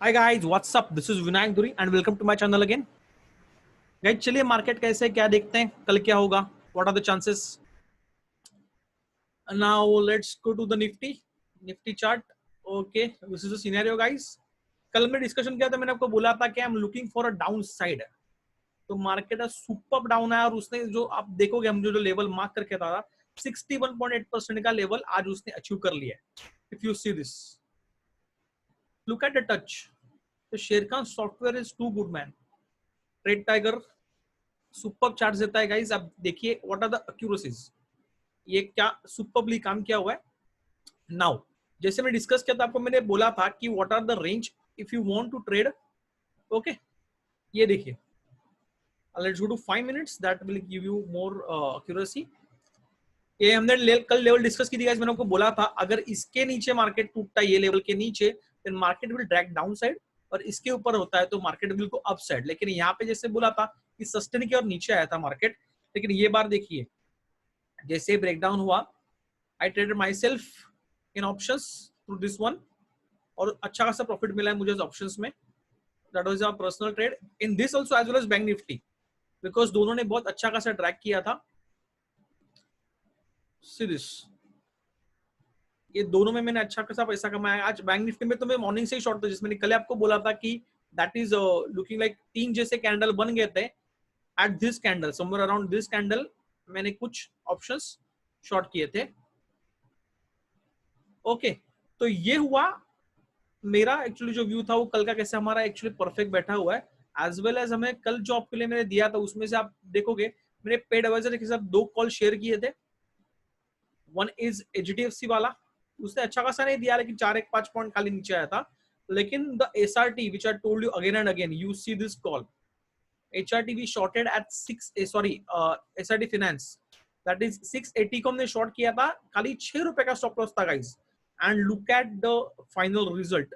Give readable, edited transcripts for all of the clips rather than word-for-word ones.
Hi guys, what's up? This is Vinayak Dhuri and welcome to my channel again. Guys चलिए market कैसे क्या देखते हैं, कल क्या होगा, what are the chances. Now let's go to the Nifty chart. Okay, this is the scenario guys. कल में डिस्कशन किया था, मैंने आपको बोला था कि आई am looking for a down side. तो मार्केट सुपर डाउन है और उसने जो आप देखोगे, हम जो लेवल मार्क करके था 61.8% का लेवल आज उसने अचीव कर लिया है। If you see this, look at the touch. तो Sherkhan software is too good man. Trade tiger super charge देता है गाइस। आप देखिए व्हाट आर द एक्यूरेसीज, ये क्या सुपरली काम किया हुआ है। नाउ जैसे मैं डिस्कस किया था, आपको मैंने बोला था कि what are the range if you want to trade. Okay, ये देखिए, let's go to 5 minutes, that will give you more accuracy. ये हमने कल लेवल डिस्कस की थी गाइस। मैंने आपको बोला था अगर इसके नीचे मार्केट टूटता है, ये लेवल के नीचे, then market will drag down side, और इसके ऊपर होता है तो market will go up side. लेकिन यहाँ पे जैसे बोला था कि सस्टेन की और नीचे आया था मार्केट, लेकिन ये बार देखिए जैसे ब्रेकडाउन हुआ, I traded myself in options through this one, और अच्छा खासा प्रॉफिट मिला है मुझे ऑप्शंस में। That was our personal trade in this also as well as bank Nifty, because दोनों ने बहुत अच्छा खासा ट्रैक किया था। सी दिस, ये दोनों में मैंने अच्छा खासा पैसा कमाया। आज बैंक निफ्टी में तो मैं मॉर्निंग से ही शॉर्ट था, जिसमें मैंने कल आपको बोला था कि दैट इज लुकिंग लाइक तीन जैसे कैंडल बन गए थे at this candle, somewhere around this candle मैंने कुछ ऑप्शंस शॉर्ट किए थे। ओके, तो ये हुआ मेरा एक्चुअली जो व्यू था वो कल का कैसे हमारा एक्चुअली परफेक्ट बैठा हुआ है। एज वेल एज हमें कल जो आपके लिए मैंने दिया था उसमें से आप देखोगे मैंने पेड एडवाइजर के साथ 2 कॉल शेयर किए थे। वन इज एचडीएफसी वाला, उसने अच्छा खासा नहीं दिया, लेकिन 4-5 पॉइंट खाली नीचे आया था। लेकिन the SRT which I told you again and again, you see this call HRT we shorted at 6, sorry SRT finance, that is 680 को हमने शॉर्ट किया था, खाली 6 रुपए का स्टॉप लॉस था guys. And look at the final result,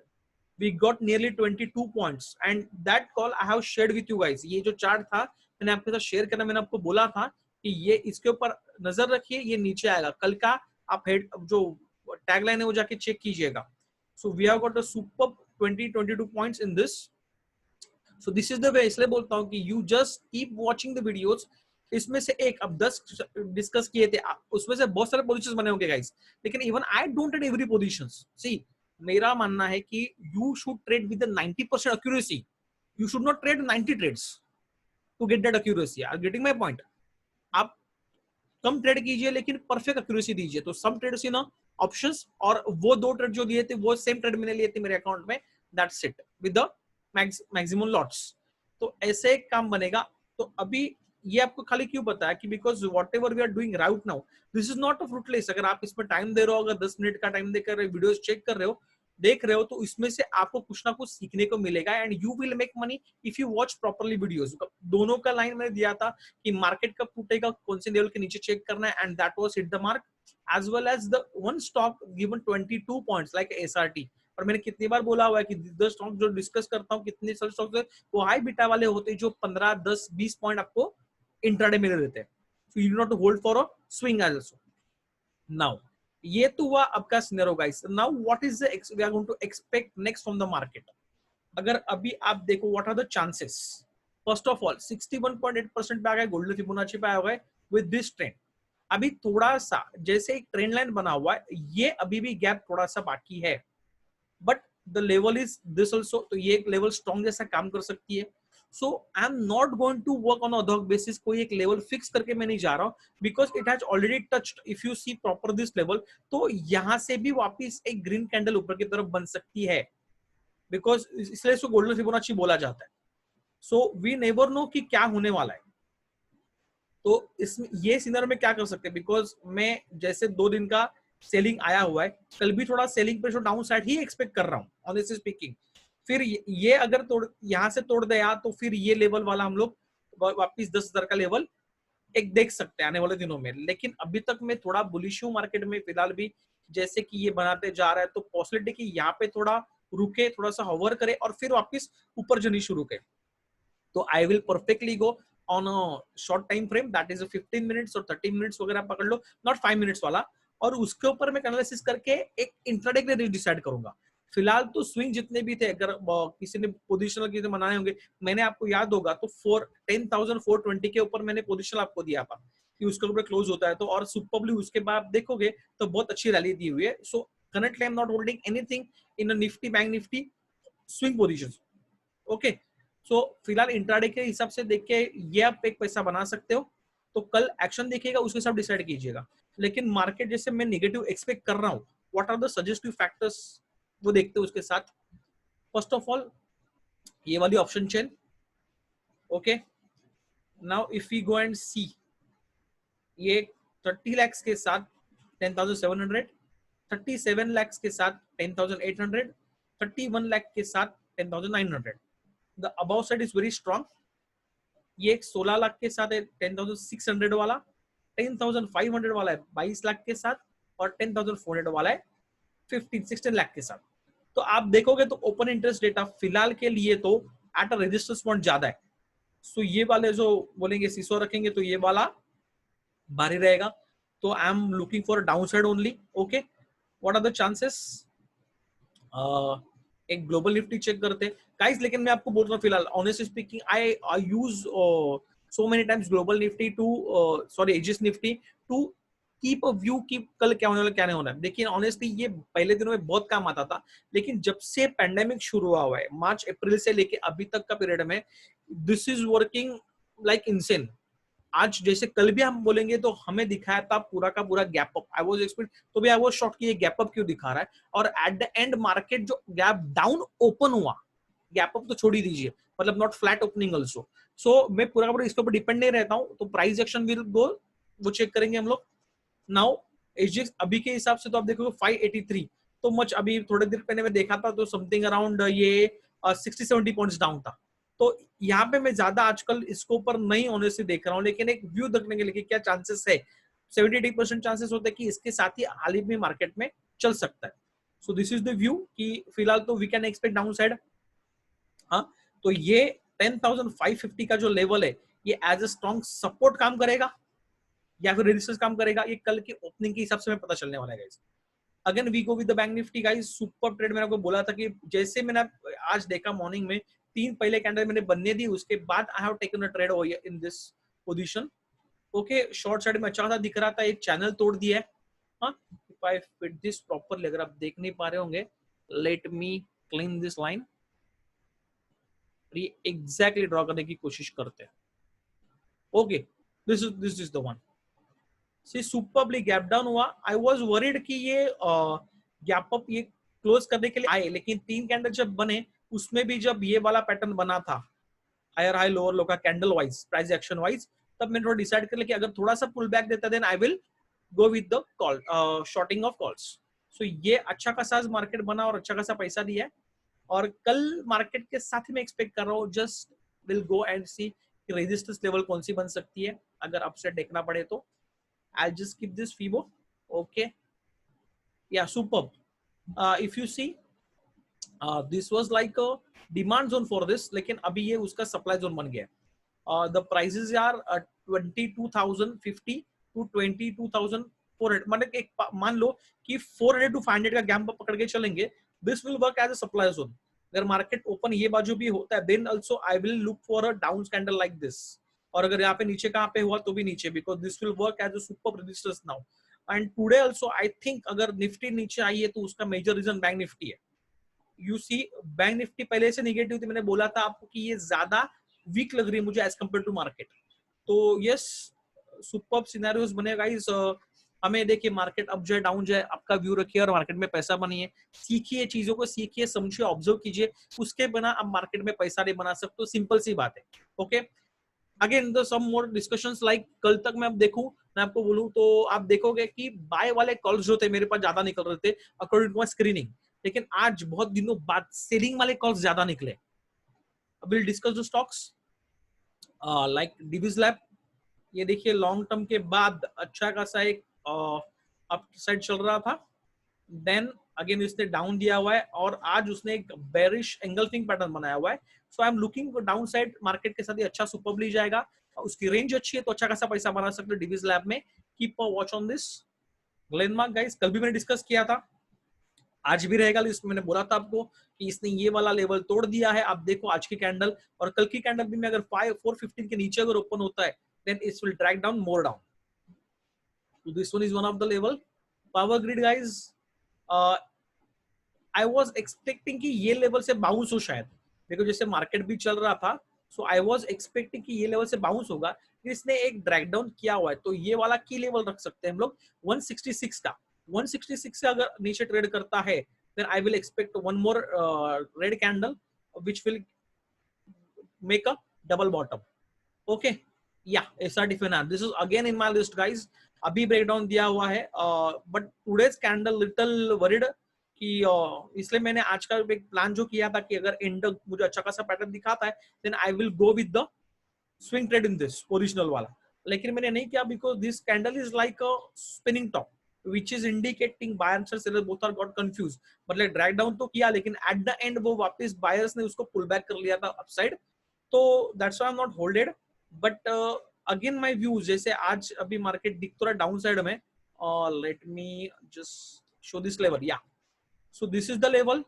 we got nearly 22 points and that call I have shared with you guys। ये जो चार्ट था मैंने आपके साथ शेयर करना, मैंने आपको बोला था कि ये इसके ऊपर नजर रखिए, ये नीचे आएगा कल का। आप हेड जो टैगलाइन है वो जाके चेक कीजिएगा। So we have got a super 22 points in this. So this is the way, इसलिए बोलता हूँ कि you just keep watching the videos. इसमें से एक अब 10 डिस्कस किए थे, उसमें से बहुत सारे पोजीशंस बने होंगे गाइस, लेकिन even I don't trade every positions. See, मेरा मानना है कि you should trade with 90% accuracy. You should not trade 90 trades to get that accuracy. Are getting my point? आप कम ट्रेड कीजिए लेकिन परफेक्ट एक्यूरेसी दीजिए। तो सम ट्रेड्स इन ऑप्शंस, और वो 2 ट्रेड जो दिए थे वो सेम ट्रेड मैंने लिए थे मेरे अकाउंट में, that's it, with the maximum lots. तो ऐसे एक काम बनेगा। तो अभी ये आपको खाली क्यों बताया कि because whatever we are doing right now, this is not a fruitless. अगर आप इसमें टाइम दे रहे हो, अगर 10 मिनट का टाइम देकर वीडियोस चेक कर रहे हो, देख रहे हो, तो इसमें से आपको कुछ ना कुछ सीखने को मिलेगा and you will make money if you watch properly videos. दोनों का लाइन मैंने दिया था कि मार्केट कब टूटेगा, कौन से लेवल के नीचे चेक करना है, and that was hit the mark. As well as the one stock given 22 points like SRT. और मैंने कितनी बार बोला हुआ है कि 10 स्टॉक जो डिस्कस करता हूँ, कितने सारे स्टॉक वो हाई बीटा वाले होते हैं जो 15, 10, 20 पॉइंट आपको इंट्राडे में देते हैं। So you do not hold for a swing as also. Now ये तो हुआ आपका scenario guys. Now what is the we are going to expect next from the market. अगर अभी आप देखो what are the chances, first of all 61.8% पे आ गए, गोल्डन फिबोनाची पे आ गए विद दिस ट्रेंड। अभी थोड़ा सा जैसे एक ट्रेंड लाइन बना हुआ है, ये अभी भी गैप थोड़ा सा बाकी है, but the level is this also. तो ये एक लेवल स्ट्रॉन्ग जैसा काम कर सकती है। So I am not going to work on other basis, कोई एक लेवल फिक्स करके मैं नहीं जा रहा हूं, because it has already touched. If you see proper this level, तो यहां से भी वापस एक ग्रीन कैंडल ऊपर की तरफ बन सकती है, बिकॉज इसलिए इसको गोल्डन फिबोनाची बोला जाता है। सो वी नेवर नो कि क्या होने वाला है। तो इसमें ये सिनेरियो में क्या कर सकते हैं, बिकॉज मैं जैसे 2 दिन का सेलिंग आया हुआ है, कल भी थोड़ा सेलिंग प्रेशर डाउन साइड ही एक्सपेक्ट कर रहा हूँ ऑनेस्टली स्पीकिंग। फिर ये अगर यहाँ से तोड़ दिया तो फिर ये लेवल वाला हम लोग वापिस 10,000 का लेवल एक देख सकते हैं आने वाले दिनों में। लेकिन अभी तक मैं थोड़ा बुलिश हूँ मार्केट में फिलहाल भी, जैसे कि ये बनाते जा रहा है तो पॉसिबिलिटी कि यहाँ पे थोड़ा रुके, थोड़ा सा हवर करे और फिर वापिस ऊपर जनी शुरू करे। तो I will perfectly go on a short time frame, that is 15 minutes और 30 मिनट्स वगैरह पकड़ लो, नॉट 5 मिनट्स वाला। और उसके ऊपर मैं एनालिसिस करके एक इंट्राडे के लिए डिसाइड करूंगा। फिलहाल तो स्विंग जितने भी थे, अगर किसी ने पोजिशनल किसी बनाए होंगे, मैंने आपको याद होगा तो 10,420 के ऊपर मैंने पोजिशन आपको दिया था कि उसके ऊपर क्लोज होता है तो, और सुपरली उसके बाद देखोगे तो बहुत अच्छी रैली दी हुई है. So currently I am not holding anything in Nifty bank Nifty swing position. Okay, so फिलहाल इंट्राडे के हिसाब से देख के ये आप एक पैसा बना सकते हो. तो कल एक्शन देखिएगा, उसके हिसाब डिसाइड कीजिएगा. लेकिन मार्केट जैसे मैं नेगेटिव एक्सपेक्ट कर रहा हूँ, what are the suggestive factors वो देखते हैं उसके साथ. फर्स्ट ऑफ ऑल ये वाली option chain. Okay, now if we go and see, ये 30 lakhs के साथ 10,700, 37 lakhs के साथ 10,800, 31 lakh के साथ 10,900. The above side is very strong. ये एक 16 लाख के साथ है 10,600 वाला, 10,500 वाला है 22 लाख के साथ, और 10,400 वाला है 16 लाख के साथ. तो आप देखोगे तो ओपन इंटरेस्ट डेटा फिलहाल के लिए तो एट अ रेजिस्टेंस पॉइंट ज्यादा है. सो ये वाले जो बोलेंगे सीसो रखेंगे तो ये वाला भारी रहेगा. तो I am looking for down side only. Okay, what are the chances? एक ग्लोबल निफ्टी चेक करते गाइस. लेकिन मैं आपको बोल रहा हूँ फिलहाल honestly speaking I use so many times global nifty to sorry aegis nifty to keep a view कि कल क्या होने वाला क्या नहीं होना है. देखिए ऑनेस्टली ये पहले दिनों में बहुत काम आता था, लेकिन जब से पैंडेमिक शुरू हुआ है मार्च अप्रैल से लेके अभी तक का पीरियड में, this is working like insane. आज जैसे कल भी हम बोलेंगे तो हमें दिखाया था पूरा का पूरा gap up. I was expect तो भी आई वाज शॉक्ड कि ये गैप अप क्यों दिखा रहा है. और एट द एंड मार्केट जो गैप डाउन ओपन हुआ, गैप अप तो छोड़ ही दीजिए, मतलब नॉट फ्लैट ओपनिंग ऑल्सो. सो मैं पूरा का पूरा इसके ऊपर डिपेंड नहीं रहता हूँ. तो प्राइस एक्शन विल गो, वो चेक करेंगे हम लोग. नाउ एसजीएक्स अभी के हिसाब से तो आप देखोगे 583 तो मच. अभी थोड़े देर पहले मैं देखा था तो समथिंग अराउंड ये 60-70 पॉइंट्स डाउन था. तो यहाँ पे मैं ज्यादा आजकल इसको ऊपर नहीं होने से देख रहा हूँ, लेकिन एक व्यू देखने के लिए क्या चांसेस है. 70-80% चांसेस होते हैं कि इसके साथ ही हाल ही में मार्केट में चल सकता है. So this is the view कि फिलहाल तो we can expect down side. हाँ, तो ये 10,550 का जो लेवल है ये एज अ स्ट्रॉन्ग सपोर्ट काम करेगा या फिर रेजिस्टेंस काम करेगा, ये कल की ओपनिंग के हिसाब से हमें पता चलने वाला है guys. Again we go with the bank Nifty guys. Super trade मैंने आपको बोला था कि जैसे मैंने आज देखा मॉर्निंग में 3 पहले कैंडल मैंने बनने दी, उसके बाद I have taken a trade in this position. Okay, short side में अच्छा खासा दिख रहा था, एक चैनल तोड़ दिया है. हाँ, if I fit this properly, अगर आप देख नहीं पा रहे होंगे, let me clean this line. ये एग्जैक्टली ड्रॉ करने की कोशिश करते हैं. Okay, this is the one. See superbly gap down हुआ. आई वाज वरीड कि ये गैप अप ये क्लोज करने के लिए आए, लेकिन 3 कैंडल जब बने उसमें भी जब ये वाला पैटर्न बना था हायर हाई लोअर लो का candle wise price action wise, तब मैंने थोड़ा डिसाइड कर लिया कि अगर थोड़ा सा पुल बैक देता then I will go with the call shorting of calls. So ये अच्छा खासा मार्केट बना और अच्छा खासा पैसा दिया है. और कल मार्केट के साथ ही मैं एक्सपेक्ट कर रहा हूँ just will go and see resistance level कौन सी बन सकती है अगर अपसाइड देखना पड़े तो. I'll just keep this FIBO. Okay. Yeah, superb. If you see, this was like a demand zone for this, लेकिन अभी ये उसका supply zone बन गया. The prices are 22,050 to 22,400. मतलब एक मान लो कि 400 to 500 का गैप पकड़ के चलेंगे. This will work as a supply zone. अगर मार्केट ओपन ये बाजू भी होता है, then also I will look for a down candle like this. और अगर यहाँ पे नीचे कहाँ पे हुआ तो भी नीचे, because this will work as a super resistance now. And today also I think अगर निफ्टी नीचे आई है तो उसका मेजर रीजन बैंक निफ्टी है. यू सी बैंक निफ्टी पहले से नेगेटिव थी, मैंने बोला था आपको कि ये ज्यादा वीक लग रही है मुझे एज कम्पेयर टू मार्केट. तो यस, सुपर सिनेरियोस बनेगा इस हमें देखिए मार्केट अप जाए डाउन जाए, आपका व्यू रखिए और मार्केट में पैसा बनिए. सीखिए, चीजों को सीखिए, समझिए, ऑब्जर्व कीजिए. उसके बिना आप मार्केट में पैसा नहीं बना सकते. तो सिंपल सी बात है. Okay, again the some more discussions like कल तक मैं अब देखूं, मैं आपको बोलूं तो आप देखोगे कि बाय वाले कॉल्स जो थे मेरे पास ज्यादा निकल रहे थे अकॉर्डिंग टू माय स्क्रीनिंग, लेकिन आज बहुत दिनों बाद सेलिंग वाले कॉल्स ज्यादा निकले. Will discuss the stocks like Divi's lab. ये देखिए लॉन्ग टर्म के बाद अच्छा खासा एक अप साइड चल रहा था, देन अगेन इसने डाउन दिया हुआ है और आज उसने एक बेरिश एंगल्फिंग पैटर्न बनाया हुआ है. So I am looking downside market के साथ ही अच्छा सुपरबली जाएगा. उसकी रेंज अच्छी है तो अच्छा खासा पैसा बना सकते हो डिविज लैब में. Keep a watch on this. Glenmark guys कल भी मैंने डिस्कस किया था, आज भी रहेगा लिस्ट। मैंने बोला था आपको कि इसने ये वाला लेवल तोड़ दिया है। आप देखो आज की कैंडल और कल की कैंडल भी में अगर 415 के नीचे अगर ओपन होता है then it will drag down more down. So this one is one of the level. Power grid guys, I was expecting कि ये लेवल से बाउंस हो शायद, बिकॉज जैसे मार्केट भी चल रहा था, सो आई वॉज एक्सपेक्टिंग कि ये लेवल से बाउंस होगा। इसने एक ड्रैग डाउन किया हुआ है, तो ये वाला की लेवल रख सकते हैं हम लोग 166 का। 166 से अगर नीचे ट्रेड करता है then I will expect one more red candle which will make a double bottom. Okay, yeah, SRT Finance, this is again in my list guys. अभी ब्रेकडाउन दिया हुआ है, but today's candle little worried कि इसलिए मैंने आज का एक प्लान जो किया था कि अगर एंड मुझे अच्छा खासा पैटर्न दिखाता है then I will go with the swing trade in this positional वाला, लेकिन मैंने नहीं किया because this candle is like a spinning top which is indicating buyer and seller both are got confused. मतलब ड्रैग डाउन तो किया लेकिन at the end वो वापस बायर्स ने उसको पुल बैक कर लिया था अपसाइड, तो that's why I am not holded. But again my views, जैसे आज अभी मार्केट दिख तो रहा डाउन साइड में, let me just show this level, या so this is the level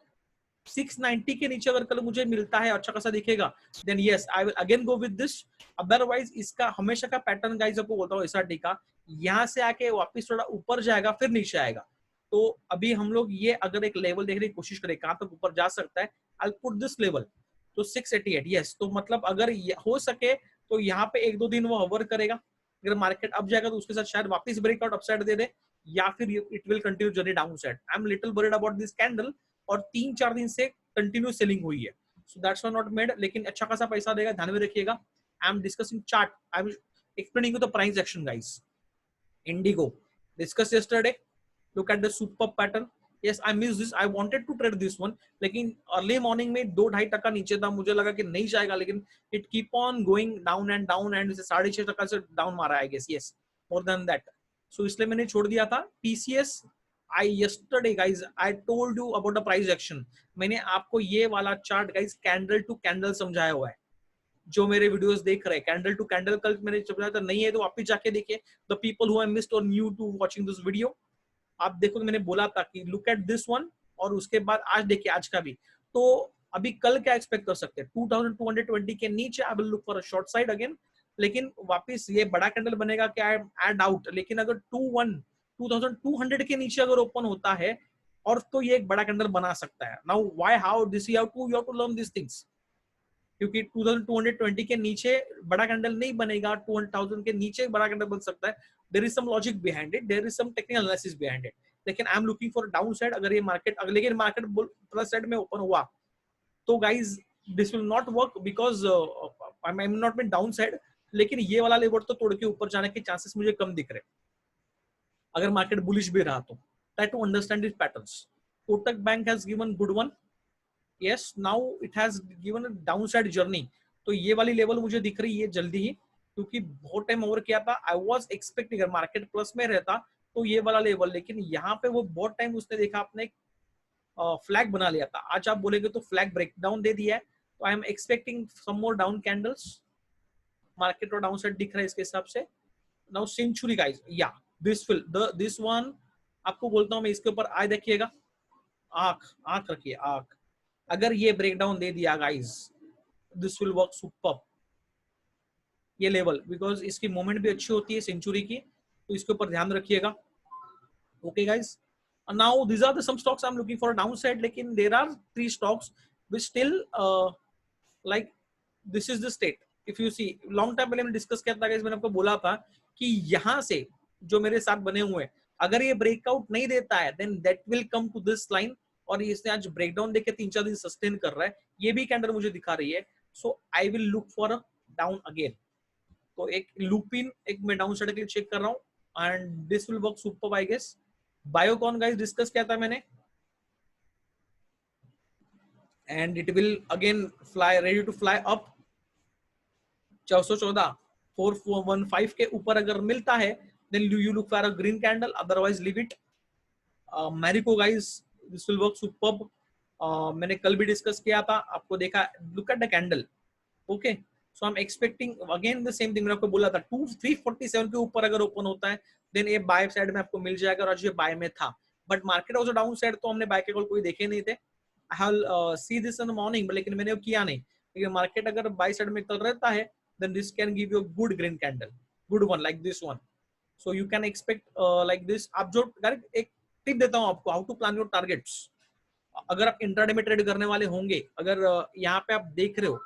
690 के नीचे अगर कल मुझे मिलता है अच्छा खासा दिखेगा then yes I will again go with this. Otherwise इसका हमेशा का पैटर्न गाइस आपको बोलता हूँ एसआरटी का, यहाँ से आके वापस थोड़ा ऊपर जाएगा फिर नीचे आएगा। तो अभी हम लोग ये अगर एक लेवल देखने की कोशिश करें कहां तक ऊपर जा सकता है, आई पुट दिस लेवल तो 688, यस। तो मतलब अगर हो सके तो यहाँ पे एक दो दिन वो हवर करेगा, अगर मार्केट अप जाएगा तो उसके साथ शायद वापस ब्रेकआउट अपसाइड दे दे, या फिर it will continue journey down side. I am little worried about this candle, और 3-4 दिन से कंटिन्यू सेलिंग हुई है, सो दैट्स नॉट मेड, लेकिन अच्छा खासा पैसा देगा, ध्यान में रखिएगा। I am discussing chart, I am explaining you the price action guys. Indigo discussed yesterday, look at the super pattern, yes I missed this, I wanted to trade this one, लेकिन early morning में 2-2.5% नीचे था, मुझे लगा कि नहीं जाएगा, लेकिन it keep on going down and down and 6.5% से डाउन मारा है, यस मोर देन दैट, सो इसलिए मैंने छोड़ दिया था। TCS I yesterday guys I told you about the price action, मैंने आपको ये वाला chart guys candle to candle समझाया हुआ है। जो मेरे वीडियोस देख रहे हैं कैंडल टू कैंडल, कल मैंने समझाया था, नहीं है तो वापस जाके देखिए। The people who have missed और new to watching this video, आप देखो मैंने बोला था कि लुक एट दिस वन, और उसके बाद आज देखिए आज का भी। तो अभी कल क्या एक्सपेक्ट कर सकते हैं, 2220 के नीचे आई will look for a short side again, लेकिन वापस ये बड़ा कैंडल बनेगा क्या, आई डाउट, लेकिन अगर 2200 के नीचे अगर ओपन होता है और तो ये एक बड़ा कैंडल बना सकता है। Now why how this, you have to learn this things, क्योंकि 2220 के नीचे बड़ा कैंडल नहीं बनेगा, 2000 के नीचे बड़ा कैंडल बन सकता है। There is some logic behind it, there is some technical analysis behind it, लेकिन I am looking for down side. अगर ये मार्केट अगले के मार्केट प्लस साइड में ओपन हुआ तो guys this will not work, because I am not been downside, लेकिन ये वाला लेवल तो तोड़ के ऊपर जाने के चांसेस मुझे कम दिख रहे अगर मार्केट बुलिश भी रहा तो। Try to understand this patterns. Kotak bank has given good one, yes now it has given a downside journey, तो ये वाली लेवल मुझे दिख रही है जल्दी ही, क्योंकि बहुत टाइम ओवर किया था। आई वाज एक्सपेक्टिंग अगर मार्केट प्लस में रहता तो ये वाला लेवल, लेकिन यहाँ पे वो बहुत टाइम उसने देखा, आपने फ्लैग बना लिया था। आज आप बोलेंगे तो फ्लैग ब्रेकडाउन दे दिया है, तो I am expecting some more down candles. Market और डाउन साइड दिख रहा है इसके हिसाब से। नाउ सेंचुरी गाइस, या दिस वन आपको बोलता हूँ मैं, इसके ऊपर आए देखिएगा, आंख रखिए आंख। अगर ये ब्रेकडाउन दे दिया guys, this will work super ये लेवल, बिकॉज इसकी मूवमेंट भी अच्छी होती है सेंचुरी की, तो इसके ऊपर ध्यान रखिएगा। Okay guys, now these are the some stocks I'm looking for downside, लेकिन there are 3 stocks which still like this is the state. If you see long time पहले मैंने डिस्कस किया था गाइस, मैंने आपको बोला था कि यहाँ से जो मेरे साथ बने हुए हैं, अगर ये ब्रेकआउट नहीं देता है then that will come to this line, और इसने आज ब्रेकडाउन देके 3-4 दिन सस्टेन कर रहा है, ये भी कैंडल मुझे दिखा रही है। So I will look for a down again, तो एक लूप इन एक मैं डाउन साइड के लिए चेक कर रहा हूँ, and this will work super I guess. Biocon guys discuss किया था मैंने, and it will again fly, ready to fly up 414 415 के ऊपर अगर मिलता है then you look for a green candle, otherwise leave it. Marico guys this will work super, मैंने कल भी डिस्कस किया था, आपको देखा, look at the candle. Okay, so I am expecting again the same thing, मैंने आपको बोला था 347 के ऊपर अगर ओपन होता है देन ये बाय साइड में आपको मिल जाएगा, और आज ये बाय में था। But market also down side, तो हमने बाय के कॉल कोई देखे नहीं थे। I have see this in the morning, लेकिन मैंने वो किया नहीं, लेकिन मार्केट अगर बाय साइड में चल रहता है then this can give you good green candle, good one like this one. So you can expect like this. आप जो एक टिप देता हूँ आपको, how to plan your targets. अगर आप इंट्राडे में ट्रेड करने वाले होंगे, अगर यहाँ पे आप देख रहे हो,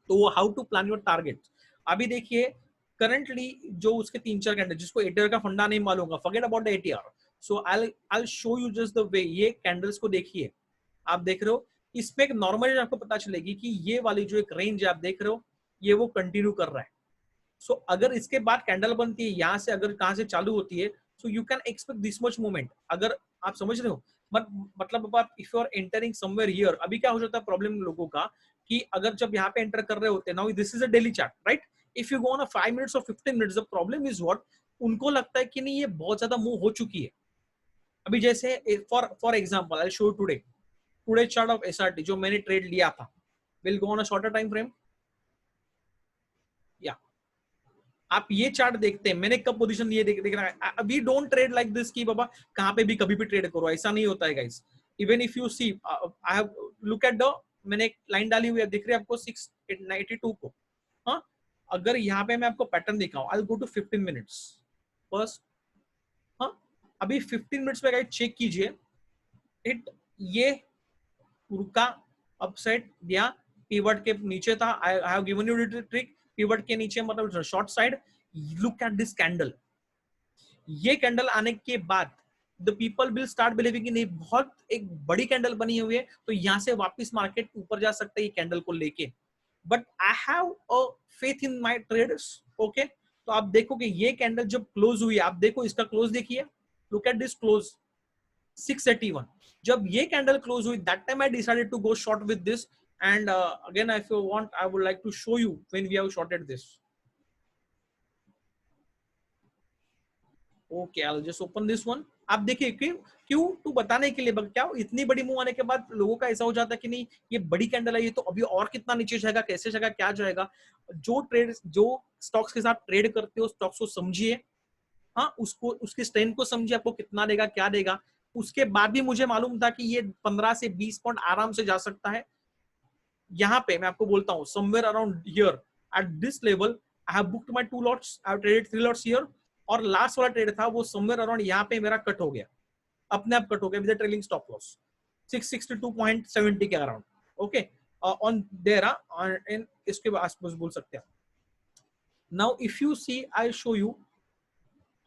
तो how to plan your target. अभी देखिए करंटली जो उसके 3-4 कैंडल, जिसको एटीआर का फंडा नहीं मालूम होगा, forget about the ATR. So I show you just the way. ये कैंडल्स को देखिए, आप देख रहे हो, इसमें एक नॉर्मल आपको पता चलेगी कि ये वाली जो एक रेंज आप देख रहे हो, ये वो कंटिन्यू कर रहा है। सो अगर इसके बाद कैंडल बनती है यहाँ से, अगर कहां से चालू होती है, so you can expect this much movement. अगर आप समझ रहे हो, मतलब आप if you are entering somewhere here, अभी क्या हो जाता है प्रॉब्लम लोगों का कि अगर जब यहाँ पे एंटर कर रहे होते हैं, now this is a daily chart right, if you go on a 5 minutes और 15 minutes, the problem is what, उनको लगता है कि नहीं ये बहुत ज्यादा मूव हो चुकी है। अभी जैसे for example I show today chart of SRT जो मैंने ट्रेड लिया था, will go on a shorter time frame. या आप ये चार्ट देखते हैं, मैंने कब पोजीशन लिए देख रहा है। अभी डोंट ट्रेड लाइक दिस कि बाबा कहां पे भी कभी भी ट्रेड करो, ऐसा नहीं होता है guys. Even if you see, I have look at the, मैंने एक लाइन डाली हुई है, दिख रही है आपको 682 को। हाँ, अगर यहाँ पे मैं आपको पैटर्न दिखाऊं, I will go to 15 minutes first. हाँ, अभी 15 मिनट्स पे गाइस चेक कीजिए, इट ये रुका, अपसाइड दिया, पिवट के नीचे था। I have given you trick, pivot के नीचे मतलब short side. Look at this candle, ये कैंडल आने के बाद the people will start believing कि नहीं बहुत एक बड़ी कैंडल बनी हुई है, तो यहां से वापस मार्केट ऊपर जा सकता है ये कैंडल को लेके। But I have a faith in my traders. Okay, तो आप देखो कि ये कैंडल जब क्लोज हुई, आप देखो इसका क्लोज देखिए, लुक एट दिस क्लोज 681। जब ये कैंडल क्लोज हुई, that time I decided to go short with this. And again if you want, I would like to show you when we have shorted this. Okay, I will just open this one. आप देखिए क्यों to बताने के लिए, क्या इतनी बड़ी move आने के बाद लोगों का ऐसा हो जाता है कि नहीं ये बड़ी कैंडल है, ये तो अभी और कितना नीचे जाएगा, कैसे जाएगा, क्या जाएगा। जो स्टॉक्स के साथ ट्रेड करते हो, स्टॉक्स को समझिए, हाँ उसको उसके स्ट्रेंथ को समझिए, आपको कितना देगा क्या देगा। उसके बाद भी मुझे मालूम था कि ये 15 से 20 पॉइंट आराम से जा सकता है। यहाँ पे मैं आपको बोलता हूँ somewhere around here at this level I have booked my 2 lots, I have traded 3 lots here. और लास्ट वाला ट्रेड था वो समवेयर अराउंड यहाँ पे मेरा कट हो गया, अपने आप कट हो गया विद ट्रेलिंग स्टॉप लॉस 662.70 के अराउंड। ओके, ऑन देयर इन इसके आसपास बोल सकते हैं। Now if you see, I show you,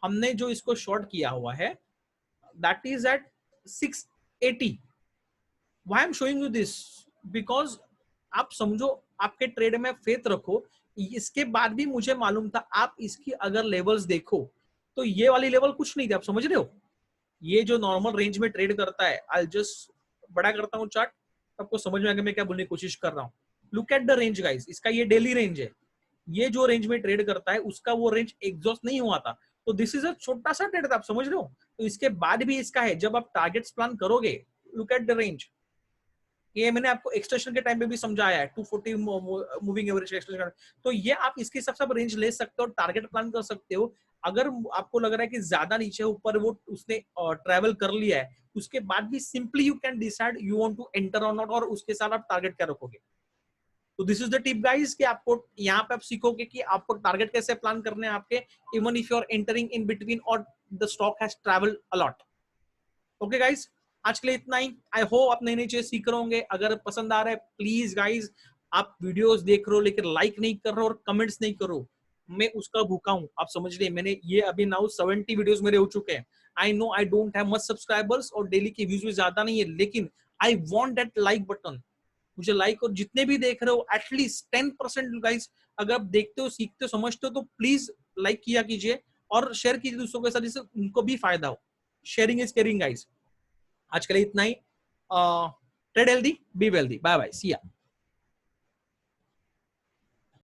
हमने जो इसको शॉर्ट किया हुआ है that is at 680। Why I am showing you this, because आप समझो, आपके ट्रेड में फेथ रखो। इसके बाद भी मुझे मालूम था, आप इसकी अगर लेवल्स देखो तो ये वाली लेवल कुछ नहीं थी, आप समझ रहे हो। ये जो नॉर्मल रेंज में ट्रेड करता है, आई जस्ट बड़ा करता हूँ चार्ट, आपको समझ में आएगा मैं क्या बोलने की कोशिश कर रहा हूँ। Look at the range guys, इसका ये डेली रेंज है। ये जो रेंज में ट्रेड करता है उसका वो रेंज एग्जॉस्ट नहीं हुआ था, तो दिस इज अ छोटा सा ट्रेड था, आप समझ रहे हो। तो इसके बाद भी इसका है, जब आप टारगेट्स प्लान करोगे, लुक एट द रेंज। ये मैंने आपको एक्सटेंशन के टाइम पे भी समझाया है, 240 मूविंग एवरेज एक्सटेंशन। तो ये आप इसके हिसाब से रेंज ले सकते हो, टारगेट प्लान कर सकते हो। अगर आपको लग रहा है कि ज्यादा नीचे ऊपर वो उसने ट्रेवल कर लिया है, उसके बाद भी simply you can decide you want to enter और नॉट, और उसके साथ आप टारगेट क्या रखोगे। तो this is the tip guys कि आपको यहाँ पे आप सीखोगे कि आपको टारगेट कैसे प्लान करने हैं आपके, even if you are entering in between और the stock has travelled a lot. Okay guys, आज के लिए इतना ही। आई होप आप नई नई चीज सीख रहे होंगे। अगर पसंद आ रहा है प्लीज गाइज, आप वीडियोस देख रहे हो लेकिन लाइक नहीं कर रहे हो और कमेंट्स नहीं करो, मैं उसका भूखा हूं, आप समझ लिए। मैंने ये अभी नाउ 70 वीडियोस मेरे हो चुके हैं। I know I don't have much subscribers और डेली के व्यूज भी ज्यादा नहीं है, लेकिन I want that like button. मुझे लाइक, और जितने भी देख रहे हो एटलीस्ट 10% गाइज, अगर आप देखते हो, सीखते हो, समझते हो, तो प्लीज लाइक किया कीजिए और शेयर कीजिए दूसरों के साथ, जिससे उनको भी फायदा हो। Sharing is caring guys. आज के लिए इतना ही। Trade healthy, be wealthy, bye bye, see या।